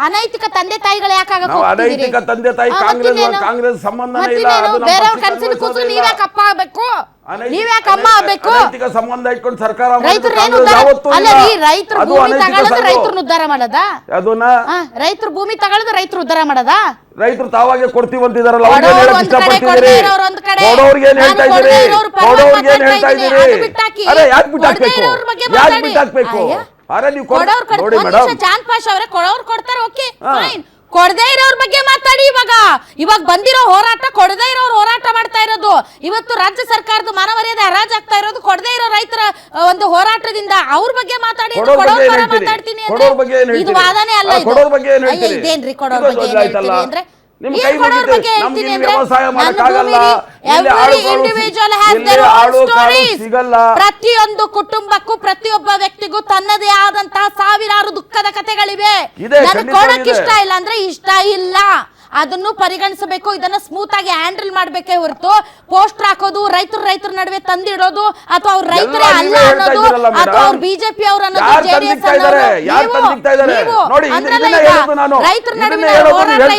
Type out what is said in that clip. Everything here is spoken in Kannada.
ಅನೈತಿಕ ತಂದೆ ತಾಯಿಗಳು ಯಾಕೆ ಅನೈತಿಕ ತಂದೆ ತಾಯಿ ಕಾಂಗ್ರೆಸ್ ಸಂಬಂಧನೇ ಇಲ್ಲ. ಬೇರೆಯವ್ರ ಕನಸಿನ ಕೂಸು ನೀವ್ಯಾಕೆ ಅಪ್ಪ ಆಗ್ಬೇಕು, ನೀವ್ಯಾಕೆ ಅಮ್ಮ ಆಗ್ಬೇಕು? ಅನೈತಿಕ ಸಂಬಂಧ ಇಟ್ಕೊಂಡು ಸರ್ಕಾರ ರೈತರು ಭೂಮಿ ತಗೊಳ್ಳೋದು ರೈತರನ್ನ ಉದ್ಧಾರ ಮಾಡದ? ಅದನ್ನ ರೈತರು ಭೂಮಿ ತಗೊಳ್ಳೋದು ರೈತರು ಉದ್ಧಾರ ಮಾಡದ? ರೈತರು ತಾವಾಗೆ ಕೊಡ್ತೀವಿ ಅಂತಿದಾರಲ್ಲ, ಕೊಡೋರ್ಗೆ ಏನ್ ಹೇಳ್ತಾ ಇದ್ದೀರಿ? ಕೊಡೋರ್ಗೆ ಏನ್ ಹೇಳ್ತಾ ಇದ್ದೀರಿ? ಅರೆ ಯಾಕೆ ಬಿಟ್ಟಾಕ್ಬೇಕು? ಯಾಕೆ ಬಿಟ್ಟಾಕ್ಬೇಕು? ಅರೆ ನೀವು ನೋಡಿ ಮೇಡಮ್, ಚಾಂದ್ ಪಾಷಾ ಅವರೇ ಕೊಡೋರು ಕೊಡ್ತಾರೆ, ಓಕೆ ಫೈನ್. ಕೊಡದೇ ಇರೋರ ಬಗ್ಗೆ ಮಾತಾಡಿ. ಇವಾಗ ಬಂದಿರೋ ಹೋರಾಟ ಕೊಡದೇ ಇರೋರು ಹೋರಾಟ ಮಾಡ್ತಾ ಇರೋದು. ಇವತ್ತು ರಾಜ್ಯ ಸರ್ಕಾರದ ಮಾನವರ್ಯದೆ ಹರಾಜಾಗ್ತಾ ಇರೋದು ಕೊಡದೇ ಇರೋ ರೈತರ ಒಂದು ಹೋರಾಟದಿಂದ. ಅವ್ರ ಬಗ್ಗೆ ಮಾತಾಡಿ. ಮಾತಾಡ್ತೀನಿ ಅಂದ್ರೆ ಇದು ವಾದನೆ ಅಲ್ಲ. ಇದೇನ್ರಿ ಕೊಡೋರ್ ಬಗ್ಗೆ ಹೇಳ್ತೀನಿ ಅಂದ್ರೆ ಪ್ರತಿಯೊಂದು ಕುಟುಂಬಕ್ಕೂ ಪ್ರತಿಯೊಬ್ಬ ವ್ಯಕ್ತಿಗೂ ತನ್ನದೇ ಆದಂತಹ ಸಾವಿರಾರು ದುಃಖದ ಕಥೆಗಳಿವೆ. ನನಗೆ ಕೊಡಕ್ ಇಷ್ಟ ಇಲ್ಲ ಅಂದ್ರೆ ಇಷ್ಟ ಇಲ್ಲ, ಅದನ್ನು ಪರಿಗಣಿಸಬೇಕು. ಇದನ್ನ ಸ್ಮೂತ್ ಆಗಿ ಹ್ಯಾಂಡಲ್ ಮಾಡ್ಬೇಕೇ ಹೊರತು ಪೋಸ್ಟರ್ ಹಾಕೋದು, ರೈತರ ನಡುವೆ ತಂದಿಡೋದು, ಅಥವಾ ಅವ್ರ ರೈತರೇ ಅಲ್ಲ ಅನ್ನೋದು, ಅಥವಾ ಅವ್ರ ಬಿಜೆಪಿ ಅವ್ರ ಅನ್ನೋದು, ಜೆಡಿಎಸ್ ಅನ್ನೋದು, ರೈತರ ನಡುವೆ ಹೋರಾಟ